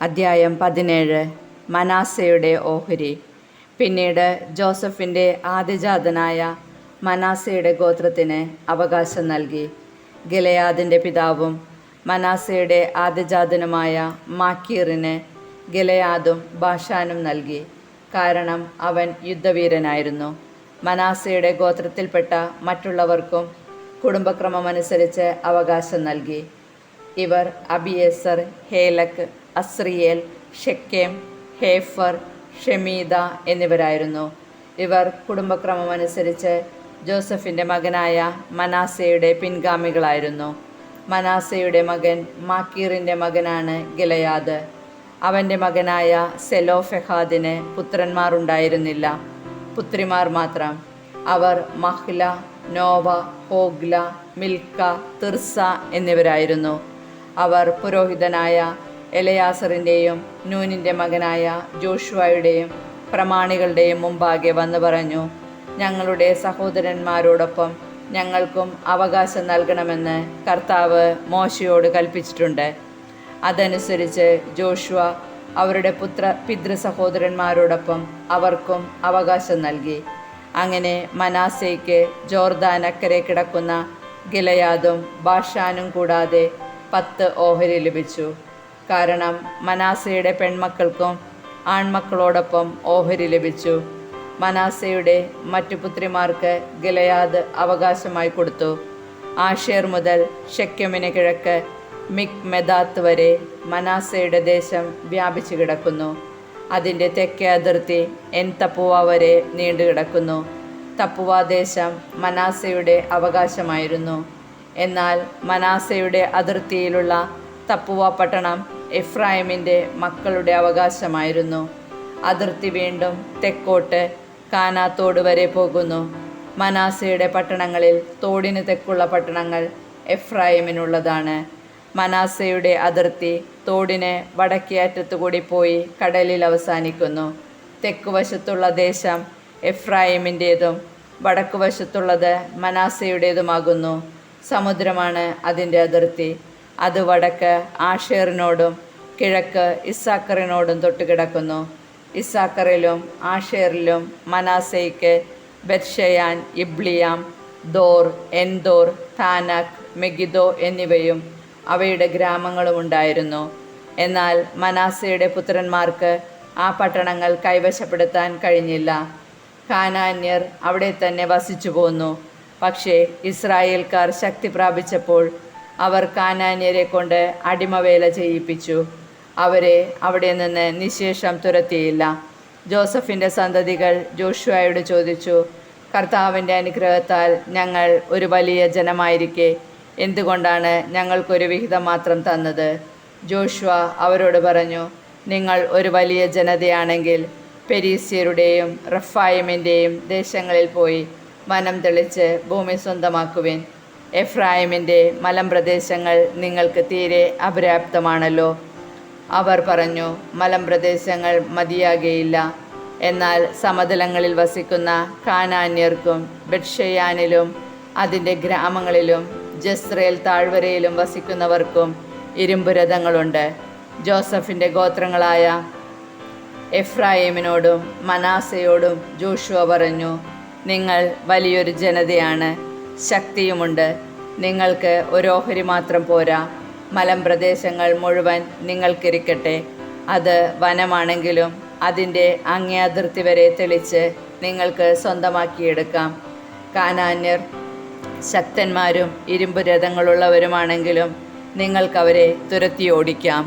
അദ്ധ്യായം 17. മനാസയുടെ ഓഹരി. പിന്നീട് ജോസഫിൻ്റെ ആദ്യജാതനായ മനാസയുടെ ഗോത്രത്തിന് അവകാശം നൽകി. ഗിലെയാദിൻ്റെ പിതാവും മനാസയുടെ ആദ്യജാതനുമായ മാക്കീറിന് ഗിലെയാദും ബാഷാനും നൽകി, കാരണം അവൻ യുദ്ധവീരനായിരുന്നു. മനാസയുടെ ഗോത്രത്തിൽപ്പെട്ട മറ്റുള്ളവർക്കും കുടുംബക്രമമനുസരിച്ച് അവകാശം നൽകി. ഇവർ അബിയേസർ, ഹേലക്, അസ്രിയേൽ, ഷെക്കേം, ഹേഫർ, ഷെമീദ എന്നിവരായിരുന്നു. ഇവർ കുടുംബക്രമമനുസരിച്ച് ജോസഫിൻ്റെ മകനായ മനാസയുടെ പിൻഗാമികളായിരുന്നു. മനാസയുടെ മകൻ മാക്കീറിൻ്റെ മകനാണ് ഗിലെയാദ്. അവൻ്റെ മകനായ സെലോഫെഹാദിന് പുത്രന്മാർ ഉണ്ടായിരുന്നില്ല, പുത്രിമാർ മാത്രം. അവർ മഹ്ല, നോവ, ഹോഗ്ല, മിൽക്ക, തിർസ എന്നിവരായിരുന്നു. അവർ പുരോഹിതനായ എലയാസറിൻ്റെയും നൂനിൻ്റെ മകനായ ജോഷുവയുടെയും പ്രമാണികളുടെയും മുമ്പാകെ വന്നു പറഞ്ഞു, ഞങ്ങളുടെ സഹോദരന്മാരോടൊപ്പം ഞങ്ങൾക്കും അവകാശം നൽകണമെന്ന് കർത്താവ് മോശയോട് കൽപ്പിച്ചിട്ടുണ്ട്. അതനുസരിച്ച് ജോഷുവ അവരുടെ പിതൃസഹോദരന്മാരോടൊപ്പം അവർക്കും അവകാശം നൽകി. അങ്ങനെ മനാസയ്ക്ക് ജോർദാൻ അക്കരെ കിടക്കുന്ന ഗിലെയാദും ബാഷാനും കൂടാതെ 10 ഓഹരി ലഭിച്ചു. കാരണം മനാസയുടെ പെൺമക്കൾക്കും ആൺമക്കളോടൊപ്പം ഓഹരി ലഭിച്ചു. മനാസയുടെ മറ്റു പുത്രിമാർക്ക് ഗിലെയാദ് അവകാശമായി കൊടുത്തു. ആഷേർ മുതൽ ഷെക്കെമിന് കിഴക്ക് മിക്മെദാത്ത് വരെ മനാസയുടെ ദേശം വ്യാപിച്ചു കിടക്കുന്നു. അതിൻ്റെ തെക്കേ അതിർത്തി തപ്പുവ വരെ നീണ്ടുകിടക്കുന്നു. തപ്പുവ ദേശം മനാസയുടെ അവകാശമായിരുന്നു. എന്നാൽ മനാസയുടെ അതിർത്തിയിലുള്ള തപ്പുവ പട്ടണം എഫ്രായിമിൻ്റെ മക്കളുടെ അവകാശമായിരുന്നു. അതിർത്തി വീണ്ടും തെക്കോട്ട് കാനാത്തോട് വരെ പോകുന്നു. മനാസയുടെ പട്ടണങ്ങളിൽ തോടിന് തെക്കുള്ള പട്ടണങ്ങൾ എഫ്രായിമിനുള്ളതാണ്. മനാസയുടെ അതിർത്തി തോടിന് വടക്കേ അറ്റത്തുകൂടി പോയി കടലിൽ അവസാനിക്കുന്നു. തെക്കുവശത്തുള്ള ദേശം എഫ്രായിമിൻ്റേതും വടക്കുവശത്തുള്ളത് മനാസയുടേതുമാകുന്നു. സമുദ്രമാണ് അതിൻ്റെ അതിർത്തി. അത് വടക്ക് ആഷേറിനോടും കിഴക്ക് ഇസ്സാക്കറിനോടും തൊട്ടുകിടക്കുന്നു. ഇസ്സാക്കറിലും ആഷേറിലും മനാസയ്ക്ക് ബെത്ഷെയാൻ, ഇബ്ലിയാം, ദോർ, എൻദോർ, താനാക്, മെഗിദോ എന്നിവയും അവയുടെ ഗ്രാമങ്ങളും ഉണ്ടായിരുന്നു. എന്നാൽ മനാസയുടെ പുത്രന്മാർക്ക് ആ പട്ടണങ്ങൾ കൈവശപ്പെടുത്താൻ കഴിഞ്ഞില്ല. കാനാന്യർ അവിടെ തന്നെ വസിച്ചു പോന്നു. പക്ഷേ ഇസ്രായേൽക്കാർ ശക്തി പ്രാപിച്ചപ്പോൾ അവർ കാനാന്യരെ കൊണ്ട് അടിമവേല ചെയ്യിപ്പിച്ചു. അവരെ അവിടെ നിന്ന് നിശേഷം തുരത്തിയില്ല. ജോസഫിൻ്റെ സന്തതികൾ ജോഷുവയോട് ചോദിച്ചു, കർത്താവിൻ്റെ അനുഗ്രഹത്താൽ ഞങ്ങൾ ഒരു വലിയ ജനമായിരിക്കെ എന്തുകൊണ്ടാണ് ഞങ്ങൾക്കൊരു വിഹിതം മാത്രം തന്നത്? ജോഷുവ അവരോട് പറഞ്ഞു, നിങ്ങൾ ഒരു വലിയ ജനതയാണെങ്കിൽ പെരീസ്യരുടെയും റഫായിമിൻ്റെയും ദേശങ്ങളിൽ പോയി വനം തെളിച്ച് ഭൂമി സ്വന്തമാക്കുവിൻ. എഫ്രായിമിൻ്റെ മലമ്പ്രദേശങ്ങൾ നിങ്ങൾക്ക് തീരെ അപര്യാപ്തമാണല്ലോ. അവർ പറഞ്ഞു, മലമ്പ്രദേശങ്ങൾ മതിയാകെയില്ല. എന്നാൽ സമതലങ്ങളിൽ വസിക്കുന്ന കാനാന്യർക്കും ബെത്ഷെയാനിലും അതിൻ്റെ ഗ്രാമങ്ങളിലും ജസ്രേൽ താഴ്വരയിലും വസിക്കുന്നവർക്കും ഇരുമ്പുരഥങ്ങളുണ്ട്. ജോസഫിൻ്റെ ഗോത്രങ്ങളായ എഫ്രായിമിനോടും മനാസയോടും ജോഷുവ പറഞ്ഞു, നിങ്ങൾ വലിയൊരു ജനതയാണ്, ശക്തിയുമുണ്ട്. നിങ്ങൾക്ക് ഒരു ഓഹരി മാത്രം പോരാ. മലമ്പ്രദേശങ്ങൾ മുഴുവൻ നിങ്ങൾക്കിരിക്കട്ടെ. അത് വനമാണെങ്കിലും അതിൻ്റെ അങ്ങേ അതിർത്തി വരെ തെളിച്ച് നിങ്ങൾക്ക് സ്വന്തമാക്കിയെടുക്കാം. കാനാന്യർ ശക്തന്മാരും ഇരുമ്പുരഥങ്ങളുള്ളവരുമാണെങ്കിലും നിങ്ങൾക്കവരെ തുരത്തി ഓടിക്കാം.